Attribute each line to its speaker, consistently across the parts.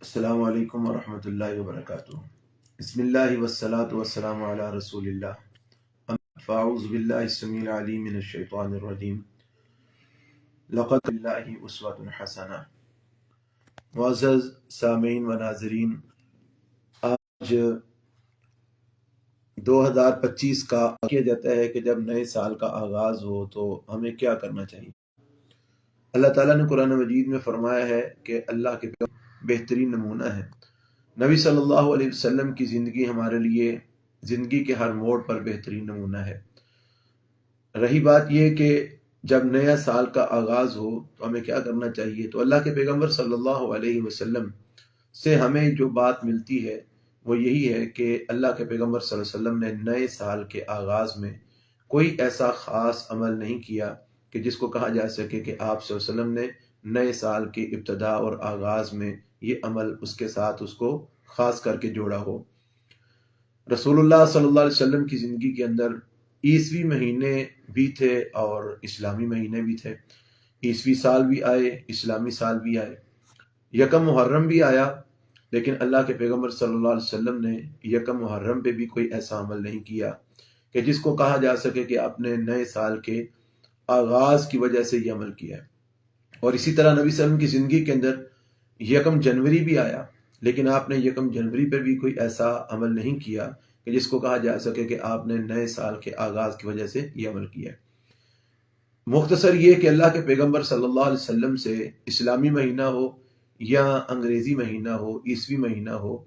Speaker 1: السلام علیکم ورحمۃ اللہ وبرکاتہ۔ بسم اللہ والصلاة والسلام علی رسول اللہ، فاعوذ باللہ السمیع العلیم من الشیطان الرجیم، لقد باللہ اسوۃ حسنہ۔ معزز سامعین و ناظرین، آج 2025 کا کیا جاتا ہے کہ جب نئے سال کا آغاز ہو تو ہمیں کیا کرنا چاہیے۔ اللہ تعالیٰ نے قرآن مجید میں فرمایا ہے کہ اللہ کے بہترین نمونہ ہے۔ نبی صلی اللہ علیہ وسلم کی زندگی ہمارے لیے زندگی کے ہر موڑ پر بہترین نمونہ ہے۔ رہی بات یہ کہ جب نیا سال کا آغاز ہو تو ہمیں کیا کرنا چاہیے، تو اللہ کے پیغمبر صلی اللہ علیہ وسلم سے ہمیں جو بات ملتی ہے وہ یہی ہے کہ اللہ کے پیغمبر صلی اللہ علیہ وسلم نے نئے سال کے آغاز میں کوئی ایسا خاص عمل نہیں کیا کہ جس کو کہا جا سکے کہ آپ صلی اللہ علیہ وسلم نے نئے سال کی ابتدا اور آغاز میں یہ عمل اس کے ساتھ اس کو خاص کر کے جوڑا ہو۔ رسول اللہ صلی اللہ علیہ وسلم کی زندگی کے اندر عیسوی مہینے بھی تھے اور اسلامی مہینے بھی تھے۔ عیسوی سال بھی آئے، اسلامی سال بھی آئے، یکم محرم بھی آیا، لیکن اللہ کے پیغمبر صلی اللہ علیہ وسلم نے یکم محرم پہ بھی کوئی ایسا عمل نہیں کیا کہ جس کو کہا جا سکے کہ آپ نے نئے سال کے آغاز کی وجہ سے یہ عمل کیا ہے۔ اور اسی طرح نبی صلی اللہ علیہ وسلم کی زندگی کے اندر یکم جنوری بھی آیا، لیکن آپ نے یکم جنوری پر بھی کوئی ایسا عمل نہیں کیا کہ جس کو کہا جا سکے کہ آپ نے نئے سال کے آغاز کی وجہ سے یہ عمل کیا ہے۔ مختصر یہ کہ اللہ کے پیغمبر صلی اللہ علیہ وسلم سے اسلامی مہینہ ہو یا انگریزی مہینہ ہو، عیسوی مہینہ ہو،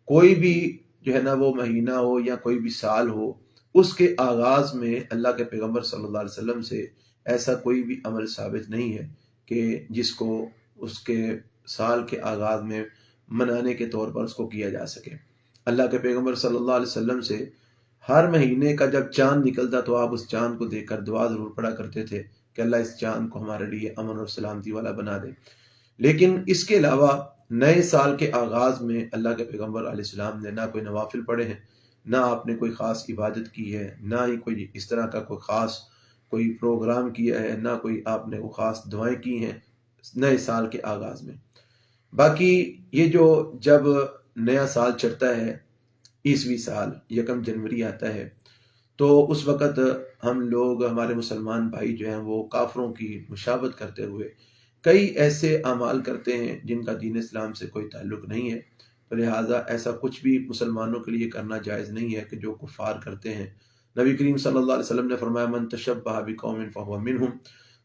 Speaker 1: کوئی بھی جو ہے نا وہ مہینہ ہو یا کوئی بھی سال ہو، اس کے آغاز میں اللہ کے پیغمبر صلی اللہ علیہ وسلم سے ایسا کوئی بھی عمل ثابت نہیں ہے کہ جس کو اس کے سال کے آغاز میں منانے کے طور پر اس کو کیا جا سکے۔ اللہ کے پیغمبر صلی اللہ علیہ وسلم سے ہر مہینے کا جب چاند نکلتا تو آپ اس چاند کو دیکھ کر دعا ضرور پڑا کرتے تھے کہ اللہ اس چاند کو ہمارے لیے امن اور سلامتی والا بنا دے۔ لیکن اس کے علاوہ نئے سال کے آغاز میں اللہ کے پیغمبر علیہ السلام نے نہ کوئی نوافل پڑھے ہیں، نہ آپ نے کوئی خاص عبادت کی ہے، نہ ہی کوئی اس طرح کا کوئی خاص کوئی پروگرام کیا ہے، نہ کوئی آپ نے وہ خاص دعائیں کی ہیں نئے سال کے آغاز میں۔ باقی یہ جو جب نیا سال چڑھتا ہے، عیسوی سال یکم جنوری آتا ہے، تو اس وقت ہم لوگ، ہمارے مسلمان بھائی جو ہیں وہ کافروں کی مشابہت کرتے ہوئے کئی ایسے اعمال کرتے ہیں جن کا دین اسلام سے کوئی تعلق نہیں ہے، تو لہٰذا ایسا کچھ بھی مسلمانوں کے لیے کرنا جائز نہیں ہے کہ جو کفار کرتے ہیں۔ نبی کریم صلی اللہ علیہ وسلم نے فرمایا من تشبہ بقوم فہو منہم،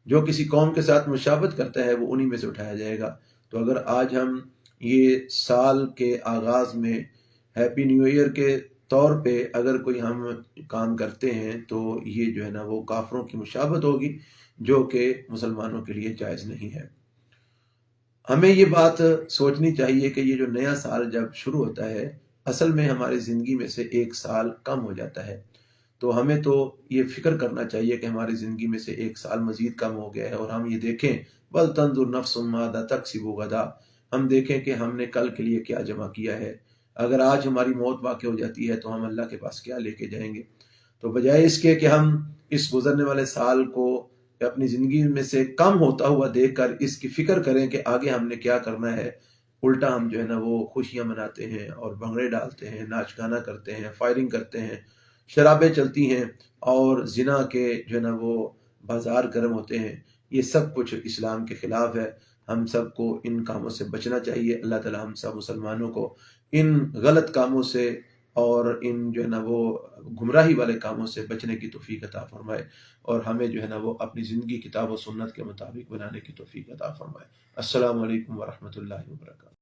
Speaker 1: جو کسی قوم کے ساتھ مشابہت کرتا ہے وہ انہی میں سے اٹھایا جائے گا۔ تو اگر آج ہم یہ سال کے آغاز میں ہیپی نیو ایئر کے طور پہ اگر کوئی ہم کام کرتے ہیں تو یہ جو ہے نا وہ کافروں کی مشابہت ہوگی، جو کہ مسلمانوں کے لیے جائز نہیں ہے۔ ہمیں یہ بات سوچنی چاہیے کہ یہ جو نیا سال جب شروع ہوتا ہے، اصل میں ہماری زندگی میں سے ایک سال کم ہو جاتا ہے، تو ہمیں تو یہ فکر کرنا چاہیے کہ ہماری زندگی میں سے ایک سال مزید کم ہو گیا ہے، اور ہم یہ دیکھیں وَلْتَنْظُرْ نَفْسٌ مَاذَا تَكْسِبُ غَدًا، ہم دیکھیں کہ ہم نے کل کے لیے کیا جمع کیا ہے۔ اگر آج ہماری موت واقع ہو جاتی ہے تو ہم اللہ کے پاس کیا لے کے جائیں گے؟ تو بجائے اس کے کہ ہم اس گزرنے والے سال کو اپنی زندگی میں سے کم ہوتا ہوا دیکھ کر اس کی فکر کریں کہ آگے ہم نے کیا کرنا ہے، الٹا ہم جو ہے نا وہ خوشیاں مناتے ہیں اور بھنگڑے ڈالتے ہیں، ناچ گانا کرتے ہیں، فائرنگ کرتے ہیں، شرابیں چلتی ہیں، اور زنا کے جو ہے نا وہ بازار گرم ہوتے ہیں۔ یہ سب کچھ اسلام کے خلاف ہے۔ ہم سب کو ان کاموں سے بچنا چاہیے۔ اللہ تعالی ہم سب مسلمانوں کو ان غلط کاموں سے اور ان جو ہے نا وہ گمراہی والے کاموں سے بچنے کی توفیق عطا فرمائے، اور ہمیں جو ہے نا وہ اپنی زندگی کتاب و سنت کے مطابق بنانے کی توفیق عطا فرمائے۔ السلام علیکم ورحمۃ اللہ وبرکاتہ۔